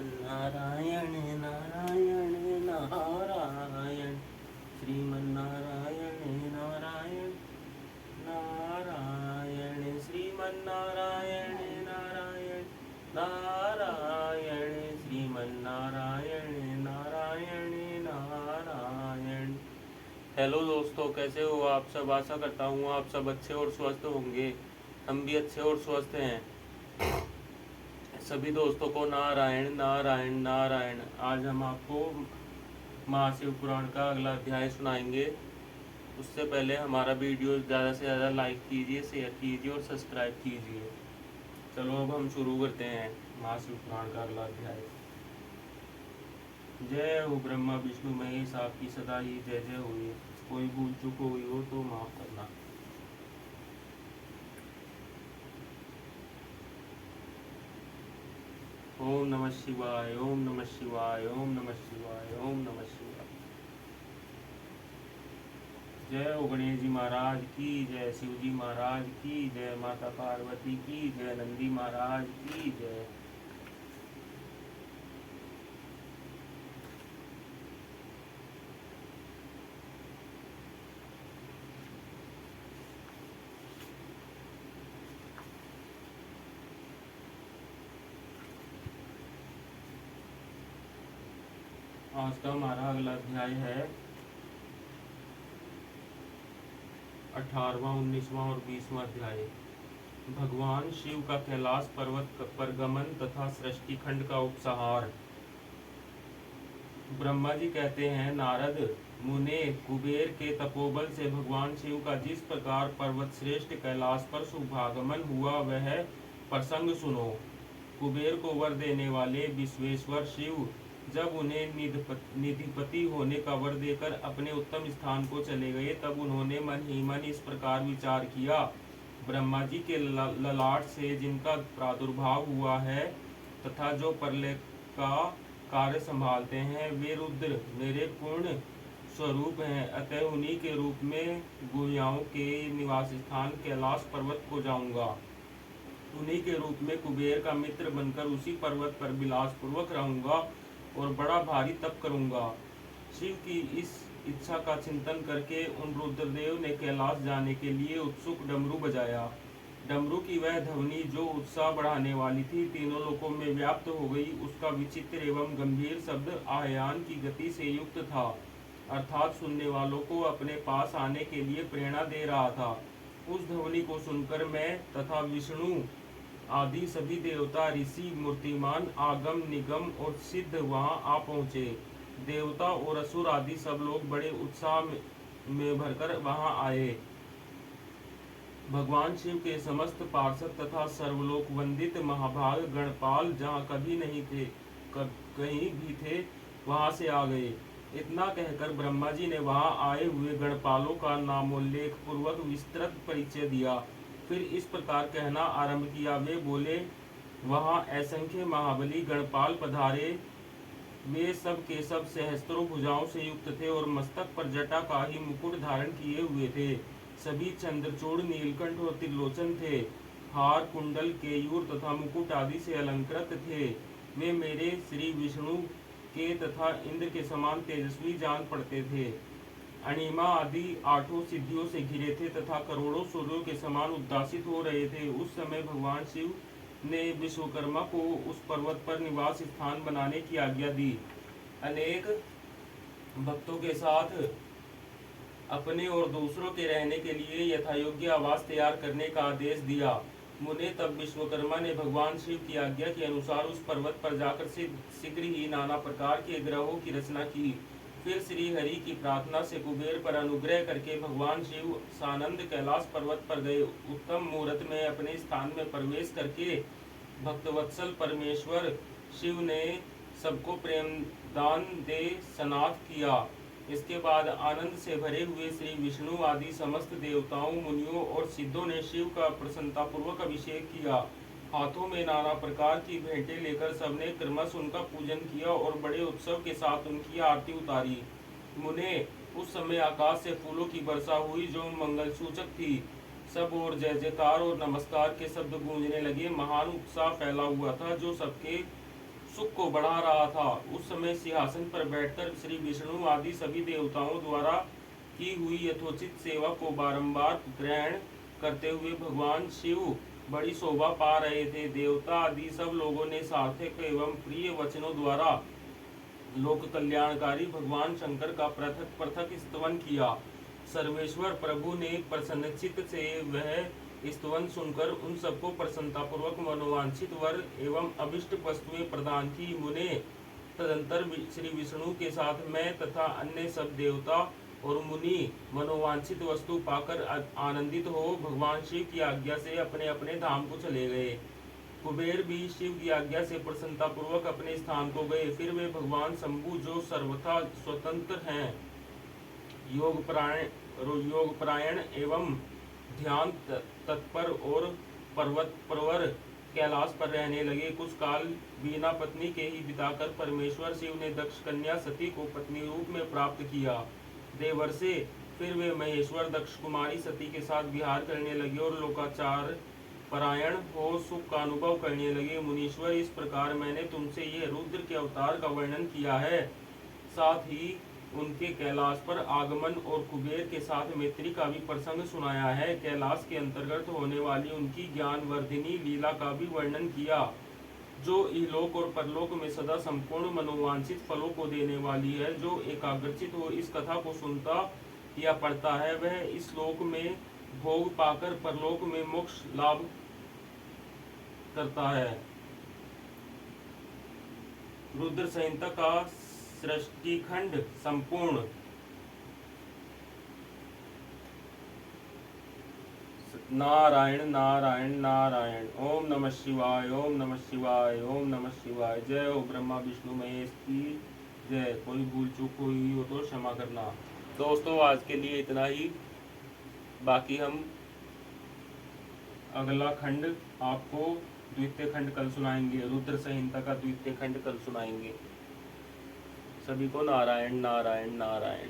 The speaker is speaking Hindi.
श्रीमन्नारायण नारायण नारायण श्रीमन्नारायण नारायण नारायण श्रीमन्नारायण नारायण नारायण श्रीमन्नारायण नारायण नारायण। हेलो दोस्तों, कैसे हो आप सब। आशा करता हूँ आप सब अच्छे और स्वस्थ होंगे। हम भी अच्छे और स्वस्थ हैं। सभी दोस्तों को नारायण नारायण नारायण। आज हम आपको महाशिव पुराण का अगला अध्याय सुनाएंगे। उससे पहले हमारा वीडियो ज़्यादा से ज़्यादा लाइक कीजिए, शेयर कीजिए और सब्सक्राइब कीजिए। चलो अब हम शुरू करते हैं महाशिव पुराण का अगला अध्याय। जय हो ब्रह्मा विष्णु महेश, आपकी सदा ही जय जय हुई। कोई भूल चूक हुई हो तो माफ करना। ओम नमः शिवाय, ओम नमः शिवाय, ओम नमः शिवाय, ओम नमः शिवाय। जय हो गणेश जी महाराज की जय, शिव जी महाराज की जय, माता पार्वती की जय, नंदी महाराज की जय। आज का हमारा अगला अध्याय है 18वां, 19वां और 20वां अध्याय। भगवान शिव का कैलाश पर्वत पर गमन तथा सृष्टि खंड का उपसंहार। ब्रह्मा जी कहते हैं, नारद मुने, कुबेर के तपोबल से भगवान शिव का जिस प्रकार पर्वत श्रेष्ठ कैलाश पर शुभागमन हुआ वह प्रसंग सुनो। कुबेर को वर देने वाले विश्वेश्वर शिव जब उन्हें निधिपति होने का वर देकर अपने उत्तम स्थान को चले गए, तब उन्होंने मन ही मन इस प्रकार विचार किया, ब्रह्मा जी के ललाट से जिनका प्रादुर्भाव हुआ है तथा जो प्रलय का कार्य संभालते हैं, वे रुद्र मेरे पूर्ण स्वरूप हैं। अतः उन्हीं के रूप में गुहियाओं के निवास स्थान कैलाश पर्वत को जाऊंगा। उन्हीं के रूप में कुबेर का मित्र बनकर उसी पर्वत पर विलासपूर्वक रहूंगा और बड़ा भारी तप करूंगा। शिव की इस इच्छा का चिंतन करके उन रुद्रदेव ने कैलाश जाने के लिए उत्सुक डमरू बजाया। डमरू की वह ध्वनि जो उत्साह बढ़ाने वाली थी, तीनों लोकों में व्याप्त हो गई। उसका विचित्र एवं गंभीर शब्द आयान की गति से युक्त था, अर्थात सुनने वालों को अपने पास आने के लिए प्रेरणा दे रहा था। उस ध्वनि को सुनकर मैं तथा विष्णु आदि सभी देवता, ऋषि, मूर्तिमान, आगम, निगम और सिद्ध वहां आ पहुँचे। देवता और असुर आदि सब लोग बड़े उत्साह में भरकर वहां आए। भगवान शिव के समस्त पार्षद तथा सर्वलोक वंदित महाभाग गणपाल जहाँ कभी नहीं थे, कहीं भी थे, वहां से आ गए। इतना कहकर ब्रह्मा जी ने वहां आए हुए गणपालों का नामोल्लेख पूर्वक विस्तृत परिचय दिया। फिर इस प्रकार कहना आरंभ किया। वे बोले, वहां असंख्य महाबली गणपाल पधारे। वे सब के सब सहस्त्रों भुजाओं से युक्त थे और मस्तक पर जटा का ही मुकुट धारण किए हुए थे। सभी चंद्रचूड़, नीलकंठ और त्रिलोचन थे। हार, कुंडल, केयूर तथा मुकुट आदि से अलंकृत थे। वे मेरे श्री विष्णु के तथा इंद्र के समान तेजस्वी जान पड़ते थे। अणिमा आदि 8 सिद्धियों से घिरे थे तथा करोड़ों सूर्यों के समान उद्दासित हो रहे थे। उस समय भगवान शिव ने विश्वकर्मा को उस पर्वत पर निवास स्थान बनाने की आज्ञा दी। अनेक भक्तों के साथ अपने और दूसरों के रहने के लिए यथायोग्य आवास तैयार करने का आदेश दिया। मुने, तब विश्वकर्मा ने भगवान शिव की आज्ञा के अनुसार उस पर्वत पर जाकर शीघ्र ही नाना प्रकार के ग्रहों की रचना की। फिर श्री हरि की प्रार्थना से कुबेर पर अनुग्रह करके भगवान शिव सानंद कैलाश पर्वत पर गए। उत्तम मुहूर्त में अपने स्थान में प्रवेश करके भक्तवत्सल परमेश्वर शिव ने सबको प्रेम दान दे सनाथ किया। इसके बाद आनंद से भरे हुए श्री विष्णु आदि समस्त देवताओं, मुनियों और सिद्धों ने शिव का प्रसन्नतापूर्वक अभिषेक किया। हाथों में नाना प्रकार की भेंटें लेकर सबने क्रमश उनका पूजन किया और बड़े उत्सव के साथ उनकी आरती उतारी। मुने, उस समय आकाश से फूलों की वर्षा हुई जो मंगल सूचक थी। सब और जय जयकार और नमस्कार के शब्द गूंजने लगे। महान उत्साह फैला हुआ था जो सबके सुख को बढ़ा रहा था। उस समय सिंहासन पर बैठकर श्री विष्णु आदि सभी देवताओं द्वारा की हुई यथोचित सेवा को बारंबार ग्रहण करते हुए भगवान शिव बड़ी शोभा पा रहे थे। देवता आदि सब लोगों ने सार्थक एवं प्रिय वचनों द्वारा लोक कल्याणकारी भगवान शंकर का पृथक पृथक स्तवन किया। सर्वेश्वर प्रभु ने प्रसन्नचित्त से वह स्तवन सुनकर उन सबको प्रसन्नतापूर्वक मनोवांछित वर एवं अभिष्ट वस्तुएं प्रदान की। मुने तदंतर श्री विष्णु के साथ मैं तथा अन्य सब देवता और मुनि मनोवांछित वस्तु पाकर आनंदित हो भगवान शिव की आज्ञा से अपने अपने धाम को चले गए। कुबेर भी शिव की आज्ञा से प्रसन्नता पूर्वक अपने स्थान को गए। फिर वे भगवान शंभु जो सर्वथा स्वतंत्र हैं, योग परायण एवं ध्यान तत्पर और पर्वत प्रवर कैलाश पर रहने लगे। कुछ काल बिना पत्नी के ही बिताकर परमेश्वर शिव ने दक्ष कन्या सती को पत्नी रूप में प्राप्त किया। देवर्षे फिर वे महेश्वर दक्ष कुमारी सती के साथ विहार करने लगे और लोकाचार परायण हो सुख का अनुभव करने लगे। मुनीश्वर, इस प्रकार मैंने तुमसे यह रुद्र के अवतार का वर्णन किया है, साथ ही उनके कैलाश पर आगमन और कुबेर के साथ मैत्री का भी प्रसंग सुनाया है। कैलाश के अंतर्गत होने वाली उनकी ज्ञान वर्धिनी लीला का भी वर्णन किया, जो इहलोक और परलोक में सदा संपूर्ण मनोवांछित फलों को देने वाली है। जो एकाग्रचित हो इस कथा को सुनता या पढ़ता है, वह इस लोक में भोग पाकर परलोक में मोक्ष लाभ करता है। रुद्र संहिता का सृष्टिखंड संपूर्ण। नारायण नारायण नारायण। ओम नमः शिवाय, ओम नमः शिवाय, ओम नमः शिवाय। जय हो ब्रह्मा विष्णु महेश की जय। कोई भूल चूक हुई हो तो क्षमा करना। दोस्तों, आज के लिए इतना ही। बाकी हम अगला खंड आपको द्वितीय खंड कल सुनाएंगे। रुद्र संहिता का द्वितीय खंड कल सुनाएंगे। सभी को नारायण नारायण नारायण।